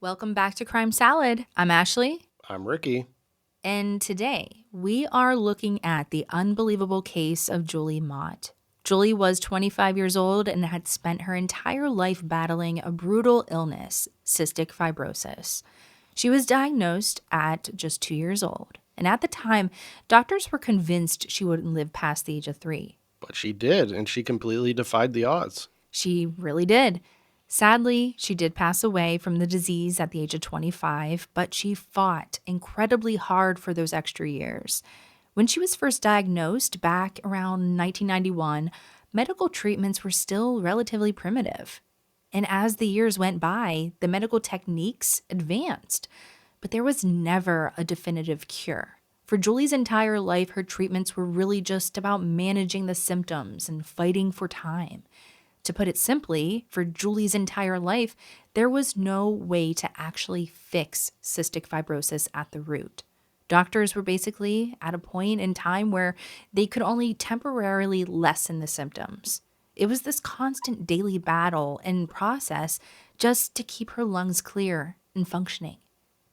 Welcome back to Crime Salad. I'm Ashley, I'm Ricky. and today we are looking at the unbelievable case of Julie Mott. Julie was 25 years old and had spent her entire life battling a brutal illness, cystic fibrosis. She was diagnosed at just 2 years old, and at the time, doctors were convinced she wouldn't live past the age of 3. But she did, and she completely defied the odds. She really did. Sadly, she did pass away from the disease at the age of 25, but she fought incredibly hard for those extra years. When she was first diagnosed back around 1991, medical treatments were still relatively primitive. And as the years went by, the medical techniques advanced, but there was never a definitive cure. For Julie's entire life, her treatments were really just about managing the symptoms and fighting for time. To put it simply, for Julie's entire life, there was no way to actually fix cystic fibrosis at the root. Doctors were basically at a point in time where they could only temporarily lessen the symptoms. It was this constant daily battle and process just to keep her lungs clear and functioning.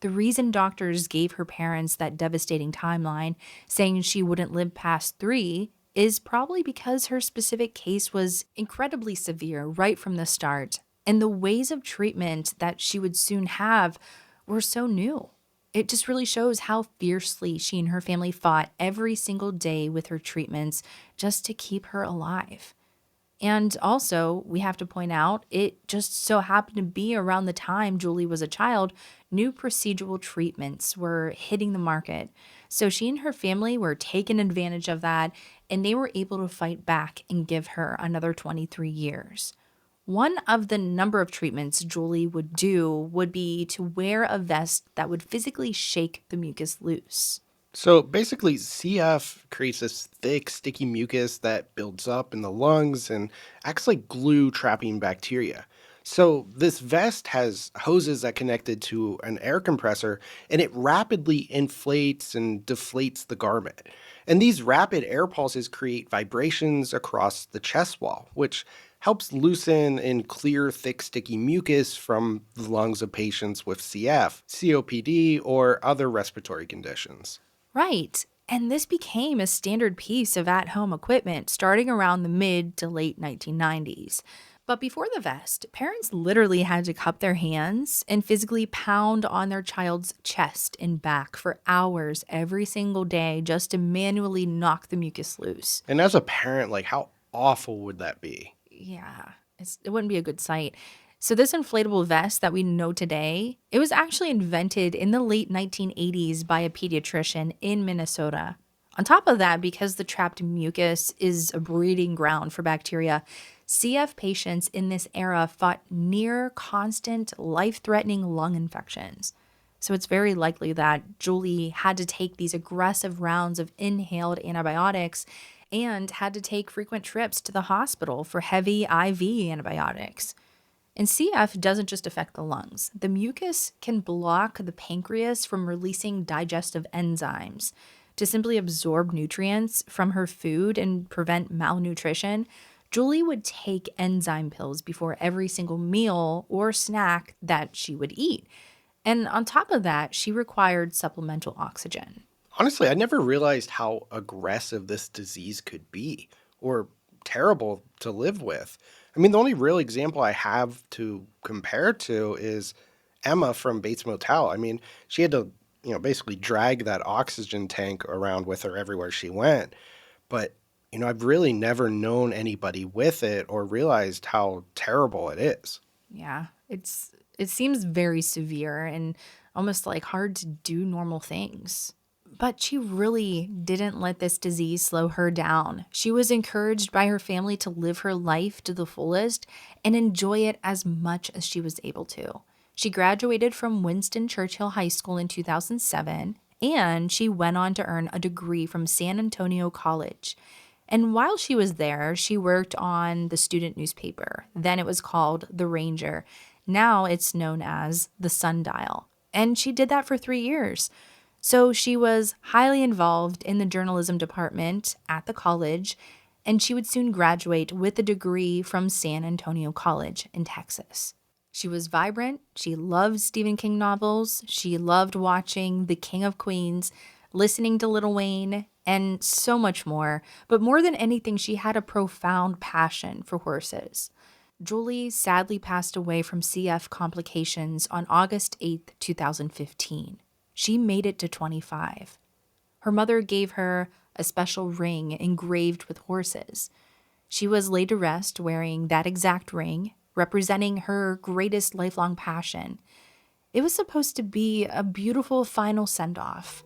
The reason doctors gave her parents that devastating timeline, saying she wouldn't live past 3, is probably because her specific case was incredibly severe right from the start, and the ways of treatment that she would soon have were so new. It just really shows how fiercely she and her family fought every single day with her treatments just to keep her alive. And also, we have to point out, it just so happened to be around the time Julie was a child, new procedural treatments were hitting the market. So she and her family were taking advantage of that, and they were able to fight back and give her another 23 years. One of the number of treatments Julie would do would be to wear a vest that would physically shake the mucus loose. So basically, CF creates this thick, sticky mucus that builds up in the lungs and acts like glue trapping bacteria. So this vest has hoses that connected to an air compressor, and it rapidly inflates and deflates the garment. And these rapid air pulses create vibrations across the chest wall, which helps loosen and clear thick, sticky mucus from the lungs of patients with CF, COPD, or other respiratory conditions. Right. And this became a standard piece of at home equipment starting around the mid to late 1990s. But before the vest, parents literally had to cup their hands and physically pound on their child's chest and back for hours every single day just to manually knock the mucus loose. And as a parent, like how awful would that be? Yeah, it wouldn't be a good sight. So this inflatable vest that we know today, it was actually invented in the late 1980s by a pediatrician in Minnesota. On top of that, because the trapped mucus is a breeding ground for bacteria, CF patients in this era fought near constant life-threatening lung infections. So it's very likely that Julie had to take these aggressive rounds of inhaled antibiotics and had to take frequent trips to the hospital for heavy IV antibiotics. And CF doesn't just affect the lungs. The mucus can block the pancreas from releasing digestive enzymes. To simply absorb nutrients from her food and prevent malnutrition, Julie would take enzyme pills before every single meal or snack that she would eat. And on top of that, she required supplemental oxygen. Honestly, I never realized how aggressive this disease could be or terrible to live with. I mean, the only real example I have to compare to is Emma from Bates Motel. I mean, she had to, basically drag that oxygen tank around with her everywhere she went. But, I've really never known anybody with it or realized how terrible it is. Yeah, it seems very severe and almost like hard to do normal things. But she really didn't let this disease slow her down. She was encouraged by her family to live her life to the fullest and enjoy it as much as she was able to. She graduated from Winston Churchill High School in 2007, and she went on to earn a degree from San Antonio College. And while she was there, she worked on the student newspaper. Then it was called The Ranger. Now it's known as The Sundial. And she did that for 3 years. So she was highly involved in the journalism department at the college, and she would soon graduate with a degree from San Antonio College in Texas. She was vibrant. She loved Stephen King novels. She loved watching The King of Queens, listening to Lil Wayne, and so much more. But more than anything, she had a profound passion for horses. Julie sadly passed away from CF complications on August 8th, 2015. She made it to 25. Her mother gave her a special ring engraved with horses. She was laid to rest wearing that exact ring, representing her greatest lifelong passion. It was supposed to be a beautiful final send off.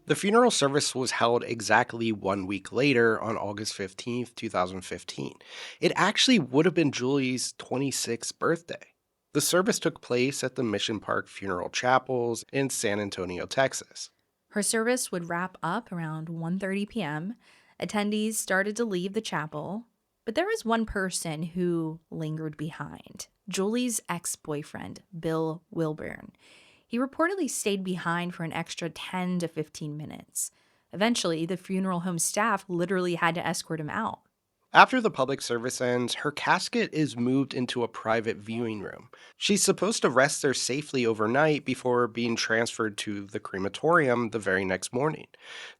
The funeral service was held exactly 1 week later on August 15th, 2015. It actually would have been Julie's 26th birthday. The service took place at the Mission Park Funeral Chapels in San Antonio, Texas. Her service would wrap up around 1:30 p.m. Attendees started to leave the chapel, but there was one person who lingered behind. Julie's ex-boyfriend, Bill Wilburn. He reportedly stayed behind for an extra 10 to 15 minutes. Eventually, the funeral home staff literally had to escort him out. After the public service ends, her casket is moved into a private viewing room. She's supposed to rest there safely overnight before being transferred to the crematorium the very next morning.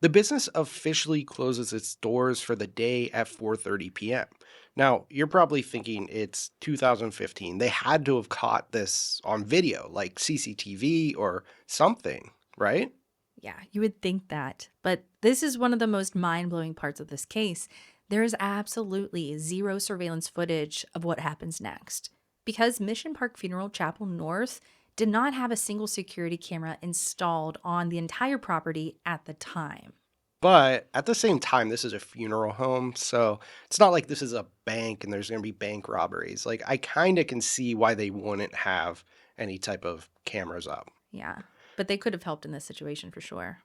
The business officially closes its doors for the day at 4:30 p.m. Now, you're probably thinking it's 2015. They had to have caught this on video, like CCTV or something, right? Yeah, you would think that. But this is one of the most mind blowing parts of this case. There is absolutely zero surveillance footage of what happens next. Because Mission Park Funeral Chapel North did not have a single security camera installed on the entire property at the time. But at the same time, this is a funeral home, so it's not like this is a bank and there's going to be bank robberies. Like, I kind of can see why they wouldn't have any type of cameras up. Yeah, but they could have helped in this situation for sure.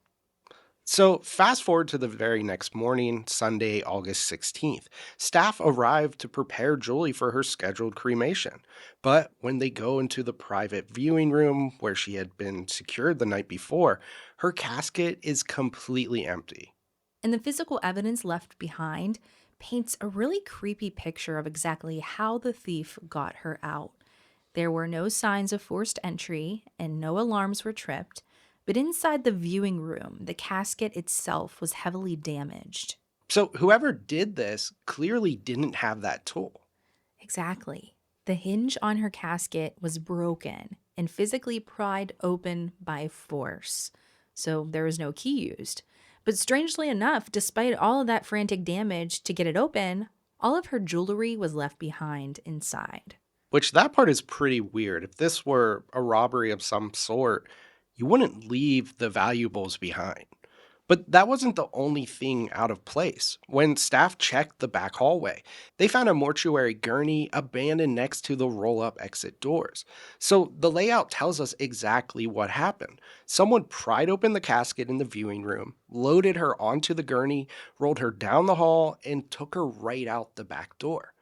So, fast forward to the very next morning, Sunday, August 16th. Staff arrived to prepare Julie for her scheduled cremation. But when they go into the private viewing room where she had been secured the night before, her casket is completely empty. And the physical evidence left behind paints a really creepy picture of exactly how the thief got her out. There were no signs of forced entry and no alarms were tripped, but inside the viewing room, the casket itself was heavily damaged. So, whoever did this clearly didn't have that tool. Exactly. The hinge on her casket was broken and physically pried open by force, so there was no key used. But strangely enough, despite all of that frantic damage to get it open, all of her jewelry was left behind inside. Which that part is pretty weird. If this were a robbery of some sort, you wouldn't leave the valuables behind. But that wasn't the only thing out of place. When staff checked the back hallway, they found a mortuary gurney abandoned next to the roll up exit doors. So the layout tells us exactly what happened. Someone pried open the casket in the viewing room, loaded her onto the gurney, rolled her down the hall, and took her right out the back door.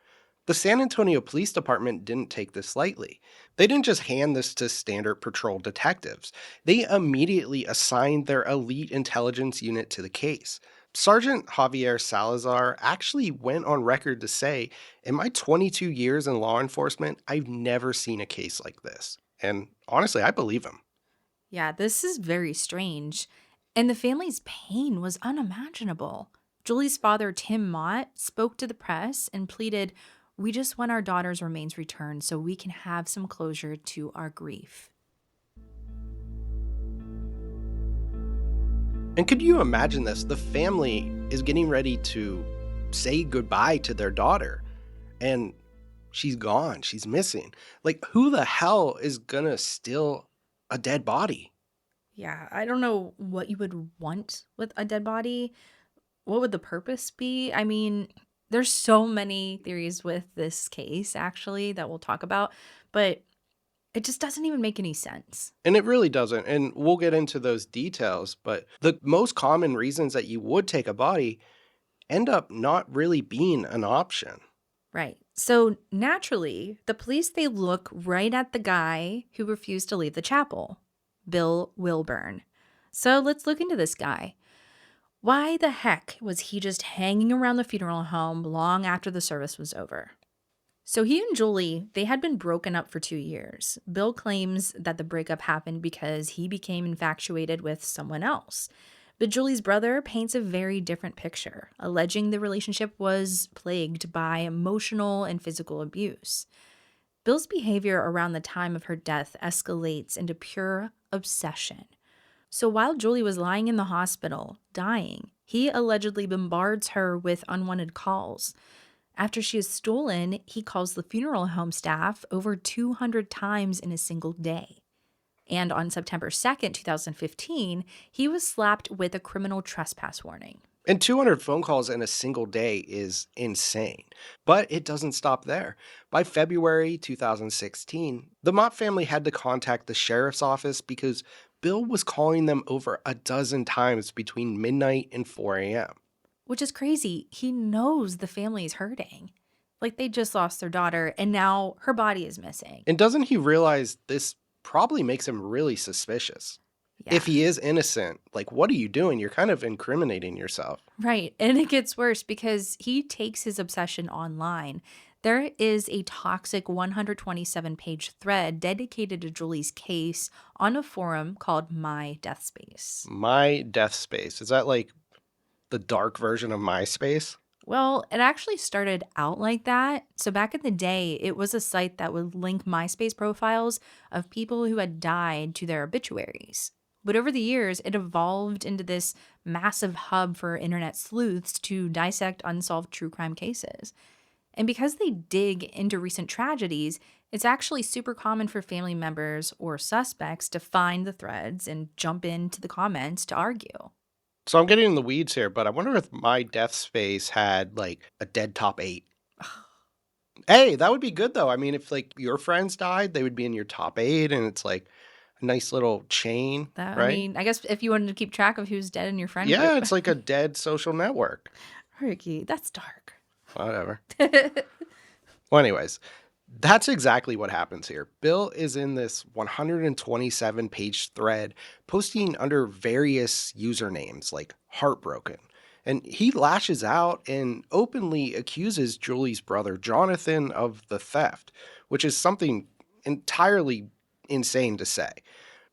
The San Antonio Police Department didn't take this lightly. They didn't just hand this to standard patrol detectives. They immediately assigned their elite intelligence unit to the case. Sergeant Javier Salazar actually went on record to say, "In my 22 years in law enforcement, I've never seen a case like this." And honestly, I believe him. Yeah, this is very strange. And the family's pain was unimaginable. Julie's father, Tim Mott, spoke to the press and pleaded, "We just want our daughter's remains returned so we can have some closure to our grief." And could you imagine this? The family is getting ready to say goodbye to their daughter, and she's gone. She's missing. Like, who the hell is gonna steal a dead body? Yeah, I don't know what you would want with a dead body. What would the purpose be? I mean, there's so many theories with this case, actually, that we'll talk about, but it just doesn't even make any sense. And it really doesn't. And we'll get into those details. But the most common reasons that you would take a body end up not really being an option. Right. So naturally, the police they look right at the guy who refused to leave the chapel, Bill Wilburn. So let's look into this guy. Why the heck was he just hanging around the funeral home long after the service was over? So he and Julie, they had been broken up for 2 years. Bill claims that the breakup happened because he became infatuated with someone else. But Julie's brother paints a very different picture, alleging the relationship was plagued by emotional and physical abuse. Bill's behavior around the time of her death escalates into pure obsession. So while Julie was lying in the hospital, dying, he allegedly bombards her with unwanted calls. After she is stolen, he calls the funeral home staff over 200 times in a single day. And on September 2nd, 2015, he was slapped with a criminal trespass warning. And 200 phone calls in a single day is insane. But it doesn't stop there. By February 2016, the Mott family had to contact the sheriff's office because Bill was calling them over a dozen times between midnight and 4 a.m. Which is crazy. He knows the family is hurting. Like they just lost their daughter and now her body is missing. And doesn't he realize this probably makes him really suspicious? Yeah. If he is innocent, like, what are you doing? You're kind of incriminating yourself. Right. And it gets worse because he takes his obsession online. There is a toxic 127-page thread dedicated to Julie's case on a forum called My Death Space. My Death Space. Is that like the dark version of MySpace? Well, it actually started out like that. So back in the day, it was a site that would link MySpace profiles of people who had died to their obituaries. But over the years, it evolved into this massive hub for internet sleuths to dissect unsolved true crime cases. And because they dig into recent tragedies, it's actually super common for family members or suspects to find the threads and jump into the comments to argue. So I'm getting in the weeds here, but I wonder if My Death Space had like a dead top 8. Hey, that would be good though. I mean, if like your friends died, they would be in your top 8 and it's like a nice little chain, I right? mean, I guess if you wanted to keep track of who's dead in your friend Yeah, group. it's like a dead social network. Ricky, that's dark. Whatever. Well, anyways, that's exactly what happens here. Bill is in this 127-page thread posting under various usernames like Heartbroken. And he lashes out and openly accuses Julie's brother Jonathan of the theft, which is something entirely insane to say.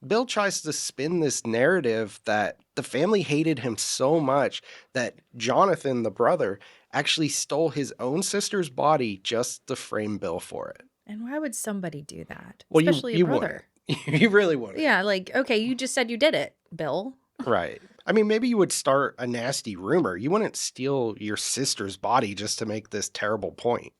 Bill tries to spin this narrative that the family hated him so much that Jonathan, the brother, actually stole his own sister's body just to frame Bill for it. And why would somebody do that? Well, Especially a you brother. wouldn't. You really wouldn't. Yeah, like, okay, you just said you did it, Bill. Right. I mean, maybe you would start a nasty rumor. You wouldn't steal your sister's body just to make this terrible point.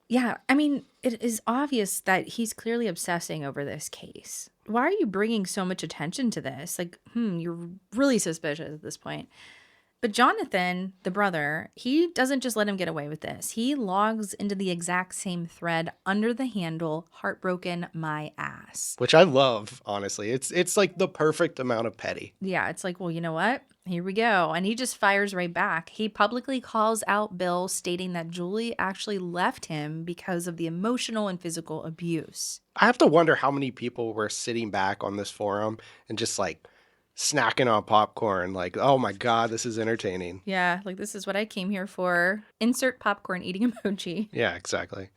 Yeah, I mean, it is obvious that he's clearly obsessing over this case. Why are you bringing so much attention to this? Like, you're really suspicious at this point. But Jonathan, the brother, he doesn't just let him get away with this. He logs into the exact same thread under the handle Heartbroken My Ass. Which I love, honestly. It's like the perfect amount of petty. Yeah, it's like, well, you know what? Here we go. And he just fires right back. He publicly calls out Bill, stating that Julie actually left him because of the emotional and physical abuse. I have to wonder how many people were sitting back on this forum and just like snacking on popcorn, like, oh my God, this is entertaining. Yeah, like this is what I came here for. Insert popcorn eating emoji. Yeah, exactly.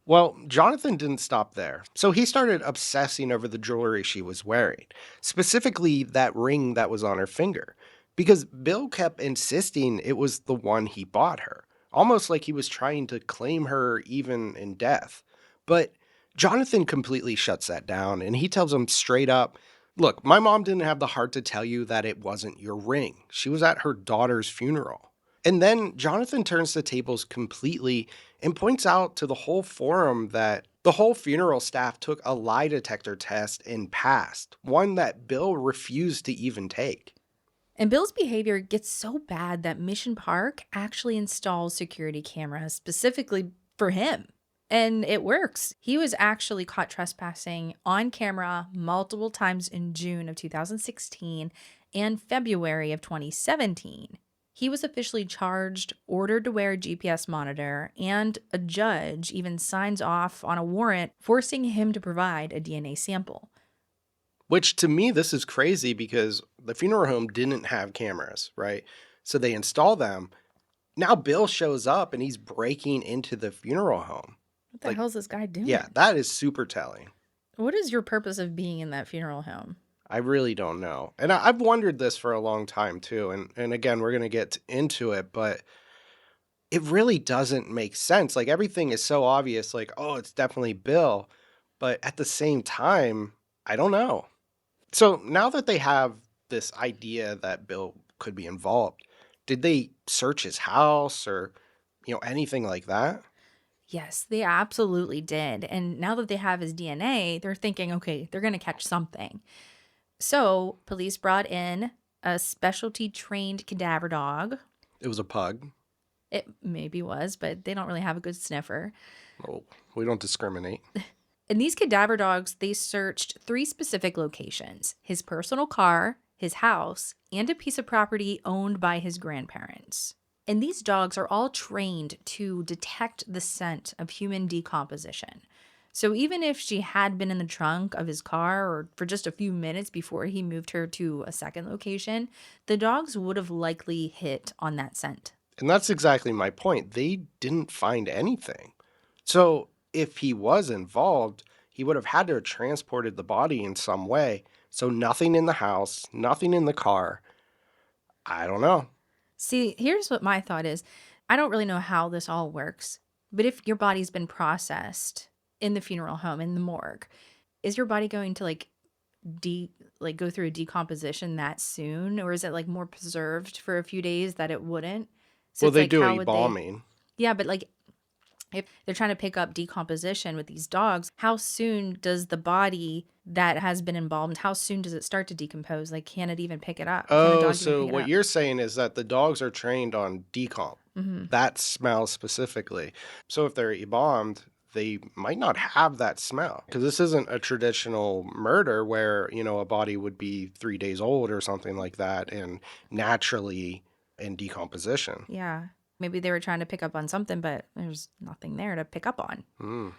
Well, Jonathan didn't stop there. So he started obsessing over the jewelry she was wearing, specifically that ring that was on her finger, because Bill kept insisting it was the one he bought her, almost like he was trying to claim her even in death. But Jonathan completely shuts that down, and he tells him straight up, look, my mom didn't have the heart to tell you that it wasn't your ring. She was at her daughter's funeral. And then Jonathan turns the tables completely and points out to the whole forum that the whole funeral staff took a lie detector test and passed, one that Bill refused to even take. And Bill's behavior gets so bad that Mission Park actually installs security cameras specifically for him. And it works. He was actually caught trespassing on camera multiple times in June of 2016 and February of 2017. He was officially charged, ordered to wear a GPS monitor, and a judge even signs off on a warrant forcing him to provide a DNA sample. Which to me, this is crazy because the funeral home didn't have cameras, right? So they install them. Now Bill shows up and he's breaking into the funeral home. What the Like, hell is this guy yeah, doing? that is super telling. What is your purpose of being in that funeral home? I really don't know. And I've wondered this for a long time too. And again, we're going to get into it, but it really doesn't make sense. Like everything is so obvious, like, oh, it's definitely Bill. But at the same time, I don't know. So now that they have this idea that Bill could be involved, did they search his house or, anything like that? Yes, they absolutely did. And now that they have his DNA, they're thinking, okay, they're going to catch something. So police brought in a specialty trained cadaver dog. It was a pug. It maybe was, but they don't really have a good sniffer. Oh, we don't discriminate. And these cadaver dogs, they searched 3 specific locations: his personal car, his house, and a piece of property owned by his grandparents. And these dogs are all trained to detect the scent of human decomposition. So even if she had been in the trunk of his car or for just a few minutes before he moved her to a second location, the dogs would have likely hit on that scent. And that's exactly my point. They didn't find anything. So if he was involved, he would have had to have transported the body in some way. So nothing in the house, nothing in the car. I don't know. See, here's what my thought is. I don't really know how this all works, but if your body's been processed in the funeral home, in the morgue, is your body going to go through a decomposition that soon, or is it like more preserved for a few days that it wouldn't? So Well, it's they like, do how would they? embalming. Yeah, but like if they're trying to pick up decomposition with these dogs, how soon does the body that has been embalmed, how soon does it start to decompose? Like, can it even pick it up? Can a Oh, dog even so pick it what up? you're saying is that the dogs are trained on decomp. Hmm. That smell specifically. So if they're embalmed, they might not have that smell because this isn't a traditional murder where, a body would be 3 days old or something like that and naturally in decomposition. Yeah. Maybe they were trying to pick up on something, but there's nothing there to pick up on. Mm.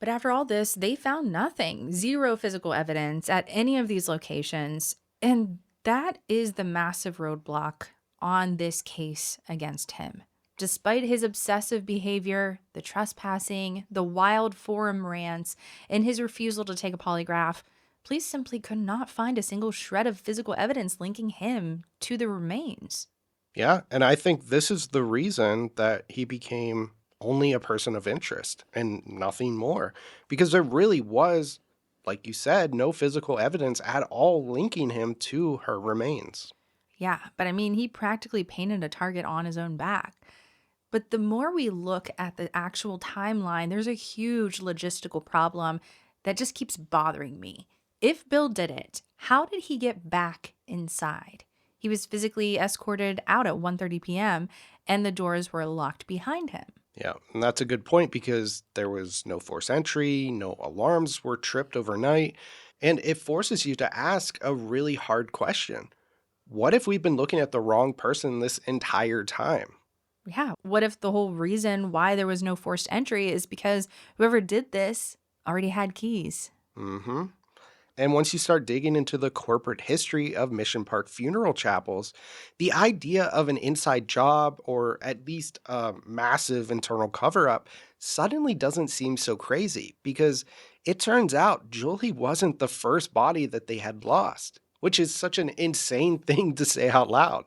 But after all this, they found nothing, zero physical evidence at any of these locations. And that is the massive roadblock on this case against him. Despite his obsessive behavior, the trespassing, the wild forum rants, and his refusal to take a polygraph, police simply could not find a single shred of physical evidence linking him to the remains. Yeah. And I think this is the reason that he became only a person of interest and nothing more because there really was, like you said, no physical evidence at all linking him to her remains. Yeah, but I mean, he practically painted a target on his own back. But the more we look at the actual timeline, there's a huge logistical problem that just keeps bothering me. If Bill did it, how did he get back inside? He was physically escorted out at 1:30 p.m. and the doors were locked behind him. Yeah, and that's a good point because there was no forced entry, no alarms were tripped overnight, and it forces you to ask a really hard question. What if we've been looking at the wrong person this entire time? Yeah, what if the whole reason why there was no forced entry is because whoever did this already had keys? Mm-hmm. And once you start digging into the corporate history of Mission Park funeral chapels, the idea of an inside job or at least a massive internal cover up suddenly doesn't seem so crazy because it turns out Julie wasn't the first body that they had lost, which is such an insane thing to say out loud.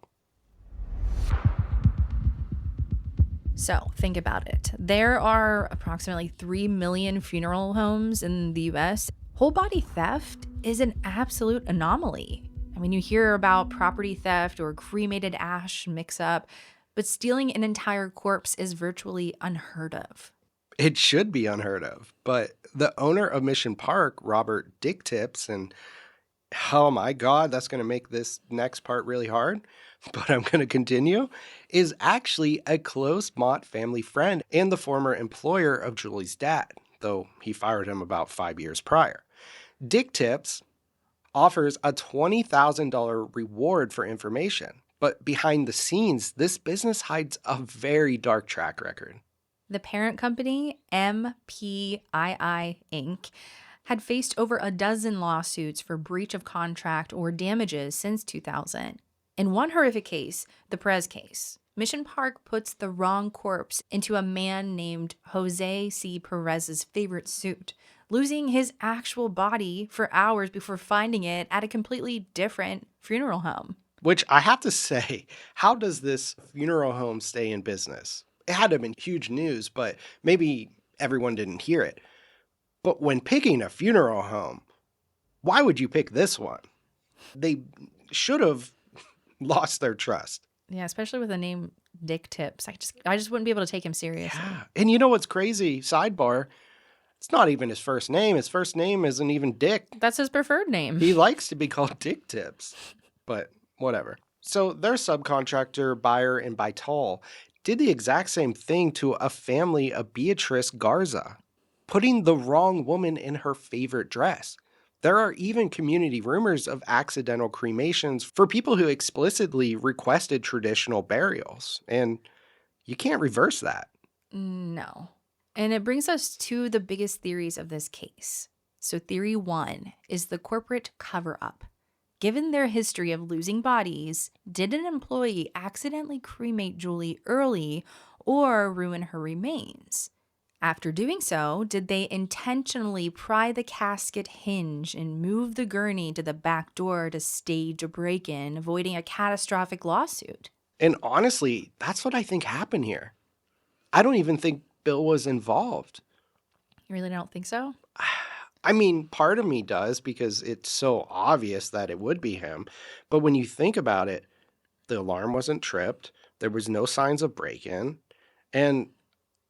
So think about it. There are approximately 3 million funeral homes in the US. Whole body theft is an absolute anomaly. I mean, you hear about property theft or cremated ash mix up, but stealing an entire corpse is virtually unheard of. It should be unheard of, but the owner of Mission Park, Robert Dick Tips, and oh my God, that's going to make this next part really hard, but I'm going to continue, is actually a close Mott family friend and the former employer of Julie's dad, though he fired him about 5 years prior. Dick Tips offers a $20,000 reward for information, but behind the scenes, this business hides a very dark track record. The parent company, MPII Inc., had faced over a dozen lawsuits for breach of contract or damages since 2000. In one horrific case, the Perez case, Mission Park puts the wrong corpse into a man named Jose C. Perez's favorite suit, losing his actual body for hours before finding it at a completely different funeral home. Which I have to say, how does this funeral home stay in business? It had to have been huge news, but maybe everyone didn't hear it. But when picking a funeral home, why would you pick this one? They should have lost their trust. Yeah, especially with the name Dick Tips. I just wouldn't be able to take him seriously. Yeah. And you know what's crazy? Sidebar. It's not even his first name. His first name isn't even Dick. That's his preferred name. He likes to be called Dick Tips. But whatever. So their subcontractor, Buyer and Vital, did the exact same thing to a family of Beatrice Garza, putting the wrong woman in her favorite dress. There are even community rumors of accidental cremations for people who explicitly requested traditional burials. And you can't reverse that. No. And it brings us to the biggest theories of this case. So, theory 1 is the corporate cover up. Given their history of losing bodies, did an employee accidentally cremate Julie early or ruin her remains? After doing so, did they intentionally pry the casket hinge and move the gurney to the back door to stage a break-in, avoiding a catastrophic lawsuit? And honestly, that's what I think happened here. I don't even think Bill was involved. You really don't think so? I mean, part of me does because it's so obvious that it would be him. But when you think about it, the alarm wasn't tripped. There was no signs of break-in. And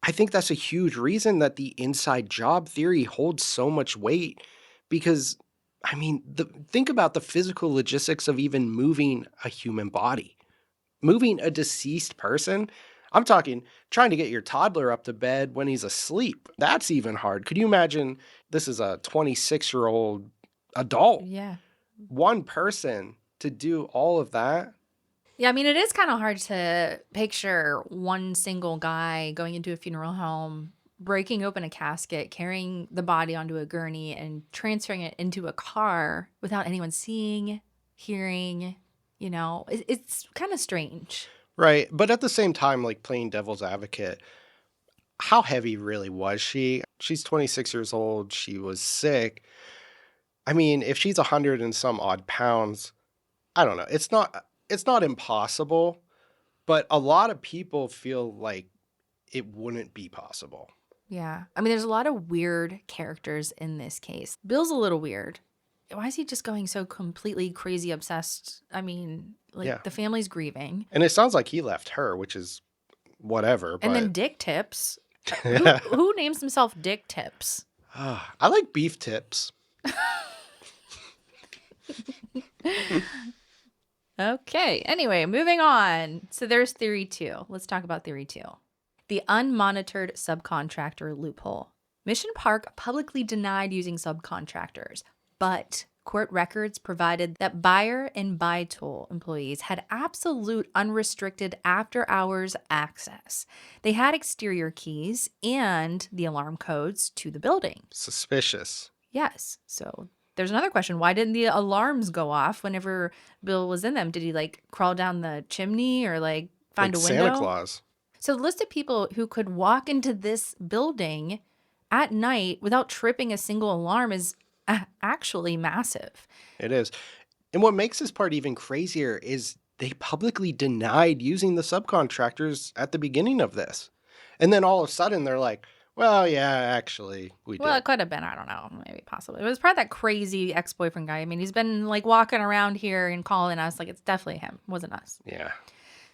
I think that's a huge reason that the inside job theory holds so much weight because, I mean, think about the physical logistics of even moving a human body. Moving a deceased person, I'm talking trying to get your toddler up to bed when he's asleep. That's even hard. Could you imagine this is a 26-year-old adult? Yeah. One person to do all of that? Yeah, I mean, it is kind of hard to picture one single guy going into a funeral home, breaking open a casket, carrying the body onto a gurney, and transferring it into a car without anyone seeing, hearing. It's kind of strange. Right. But at the same time, like playing devil's advocate, how heavy really was she? She's 26 years old. She was sick. I mean, if she's 100 and some odd pounds, I don't know. It's not impossible, but a lot of people feel like it wouldn't be possible. Yeah. I mean, there's a lot of weird characters in this case. Bill's a little weird. Why is he just going so completely crazy obsessed? I mean, the family's grieving. And it sounds like he left her, which is whatever. And then Dick Tips. Who names himself Dick Tips? I like beef tips. Okay. Anyway, moving on. So there's theory 2. Let's talk about theory 2. The unmonitored subcontractor loophole. Mission Park publicly denied using subcontractors, but court records provided that Buyer and Vital employees had absolute unrestricted after-hours access. They had exterior keys and the alarm codes to the building. Suspicious. Yes. So there's another question. Why didn't the alarms go off whenever Bill was in them? Did he crawl down the chimney or find a window? Santa Claus. So the list of people who could walk into this building at night without tripping a single alarm is actually massive. It is. And what makes this part even crazier is they publicly denied using the subcontractors at the beginning of this. And then all of a sudden they're like, well, yeah, actually, we did. Well, it could have been, I don't know, maybe possibly. It was probably that crazy ex-boyfriend guy. I mean, he's been walking around here and calling us it's definitely him. It wasn't us. Yeah.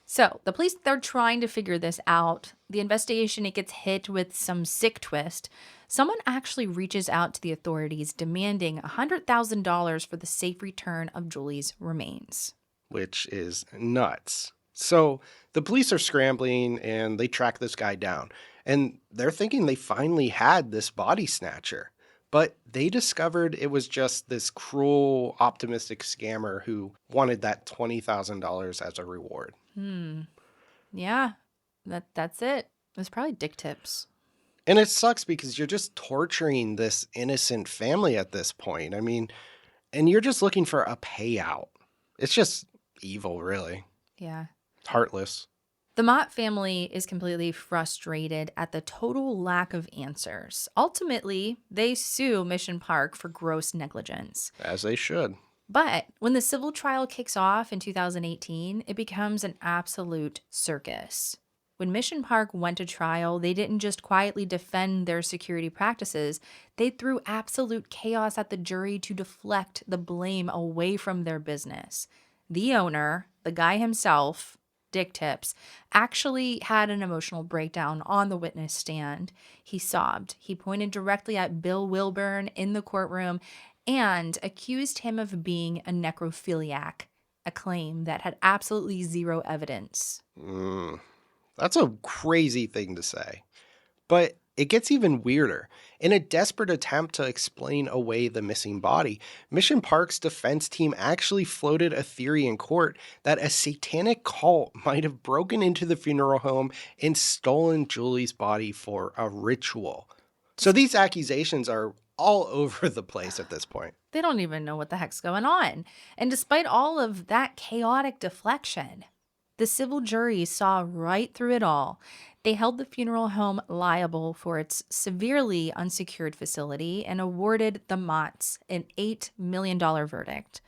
So the police, they're trying to figure this out. The investigation, it gets hit with some sick twist. Someone actually reaches out to the authorities demanding $100,000 for the safe return of Julie's remains. Which is nuts. So the police are scrambling and they track this guy down. And they're thinking they finally had this body snatcher. But they discovered it was just this cruel, optimistic scammer who wanted that $20,000 as a reward. Yeah, that's it. It was probably Dick Tips. And it sucks because you're just torturing this innocent family at this point. I mean, and you're just looking for a payout. It's just evil, really. Yeah. Heartless. The Mott family is completely frustrated at the total lack of answers. Ultimately, they sue Mission Park for gross negligence. As they should. But when the civil trial kicks off in 2018, it becomes an absolute circus. When Mission Park went to trial, they didn't just quietly defend their security practices, they threw absolute chaos at the jury to deflect the blame away from their business. The owner, the guy himself, Dick Tips, actually had an emotional breakdown on the witness stand. He sobbed. He pointed directly at Bill Wilburn in the courtroom and accused him of being a necrophiliac, a claim that had absolutely zero evidence. Mm, that's a crazy thing to say. But it gets even weirder. In a desperate attempt to explain away the missing body, Mission Park's defense team actually floated a theory in court that a satanic cult might have broken into the funeral home and stolen Julie's body for a ritual. So these accusations are all over the place at this point. They don't even know what the heck's going on. And despite all of that chaotic deflection, the civil jury saw right through it all. They held the funeral home liable for its severely unsecured facility and awarded the Motts an $8 million verdict.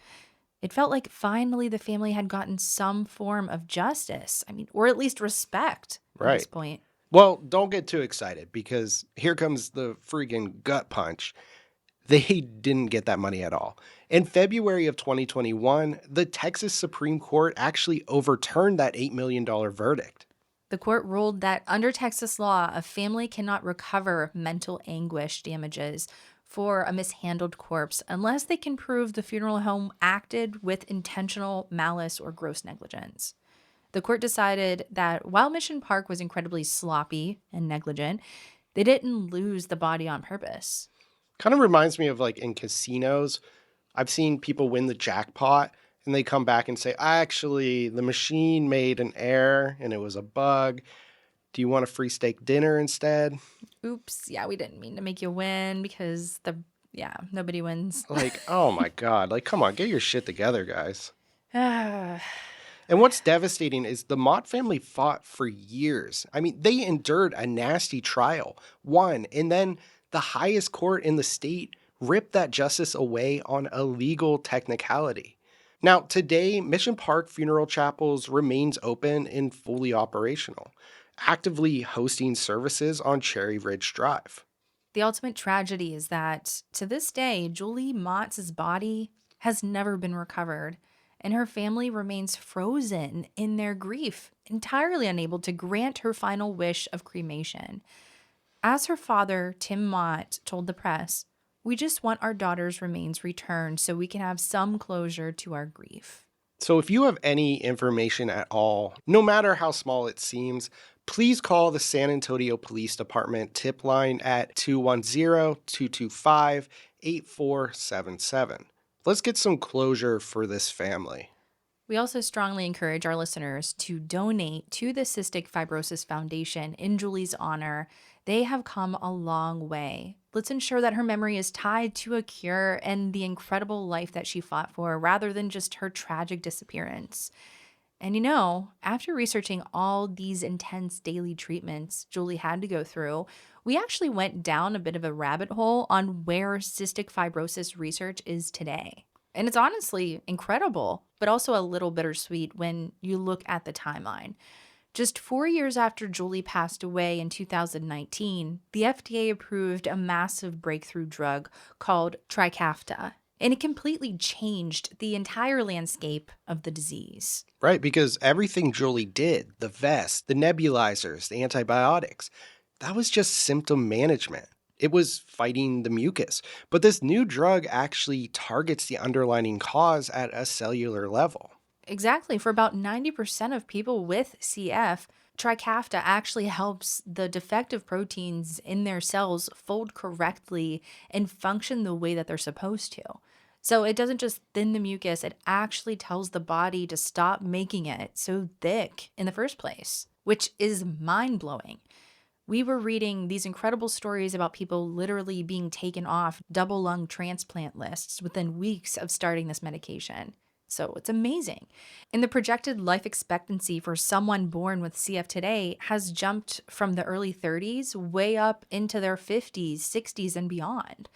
It felt like finally the family had gotten some form of justice. I mean, or at least respect at this Right. point. Well, don't get too excited because here comes the freaking gut punch. They didn't get that money at all. In February of 2021, the Texas Supreme Court actually overturned that $8 million verdict. The court ruled that under Texas law, a family cannot recover mental anguish damages for a mishandled corpse unless they can prove the funeral home acted with intentional malice or gross negligence. The court decided that while Mission Park was incredibly sloppy and negligent, they didn't lose the body on purpose. Kind of reminds me of like in casinos, I've seen people win the jackpot and they come back and say, actually, the machine made an error and it was a bug. Do you want a free steak dinner instead? Oops, yeah, we didn't mean to make you win because nobody wins. Like, oh my God. Like, come on, get your shit together, guys. Ah, And what's devastating is the Mott family fought for years. I mean, they endured a nasty trial, won, and then the highest court in the state ripped that justice away on a legal technicality. Now, today, Mission Park Funeral Chapels remains open and fully operational, actively hosting services on Cherry Ridge Drive. The ultimate tragedy is that to this day, Julie Mott's body has never been recovered, and her family remains frozen in their grief, entirely unable to grant her final wish of cremation. As her father, Tim Mott, told the press, "We just want our daughter's remains returned so we can have some closure to our grief." So if you have any information at all, no matter how small it seems, please call the San Antonio Police Department tip line at 210-225-8477. Let's get some closure for this family. We also strongly encourage our listeners to donate to the Cystic Fibrosis Foundation in Julie's honor. They have come a long way. Let's ensure that her memory is tied to a cure and the incredible life that she fought for rather than just her tragic disappearance. And after researching all these intense daily treatments Julie had to go through, we actually went down a bit of a rabbit hole on where cystic fibrosis research is today. And it's honestly incredible, but also a little bittersweet when you look at the timeline. Just 4 years after Julie passed away in 2019, the FDA approved a massive breakthrough drug called Trikafta, and it completely changed the entire landscape of the disease. Right, because everything Julie did, the vest, the nebulizers, the antibiotics, that was just symptom management. It was fighting the mucus. But this new drug actually targets the underlying cause at a cellular level. Exactly. For about 90% of people with CF, Trikafta actually helps the defective proteins in their cells fold correctly and function the way that they're supposed to. So it doesn't just thin the mucus, it actually tells the body to stop making it so thick in the first place, which is mind-blowing. We were reading these incredible stories about people literally being taken off double lung transplant lists within weeks of starting this medication. So it's amazing. And the projected life expectancy for someone born with CF today has jumped from the early 30s way up into their 50s, 60s, and beyond.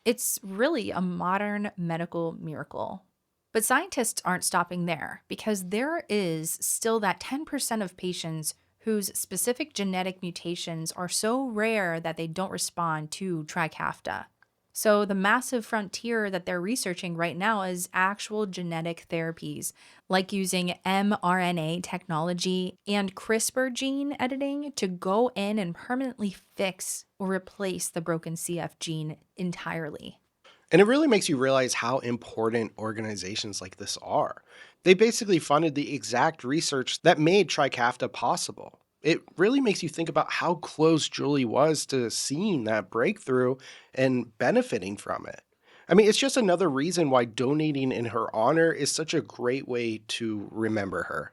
It's really a modern medical miracle. But scientists aren't stopping there because there is still that 10% of patients whose specific genetic mutations are so rare that they don't respond to Trikafta. So, the massive frontier that they're researching right now is actual genetic therapies, like using mRNA technology and CRISPR gene editing to go in and permanently fix or replace the broken CF gene entirely. And it really makes you realize how important organizations like this are. They basically funded the exact research that made Trikafta possible. It really makes you think about how close Julie was to seeing that breakthrough and benefiting from it. I mean, it's just another reason why donating in her honor is such a great way to remember her.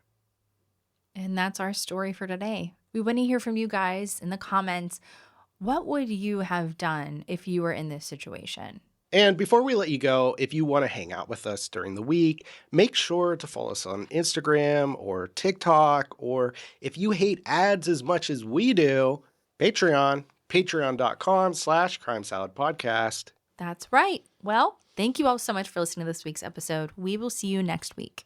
And that's our story for today. We want to hear from you guys in the comments. What would you have done if you were in this situation? And before we let you go, if you want to hang out with us during the week, make sure to follow us on Instagram or TikTok, or if you hate ads as much as we do, Patreon, patreon.com/crime salad podcast. That's right. Well, thank you all so much for listening to this week's episode. We will see you next week.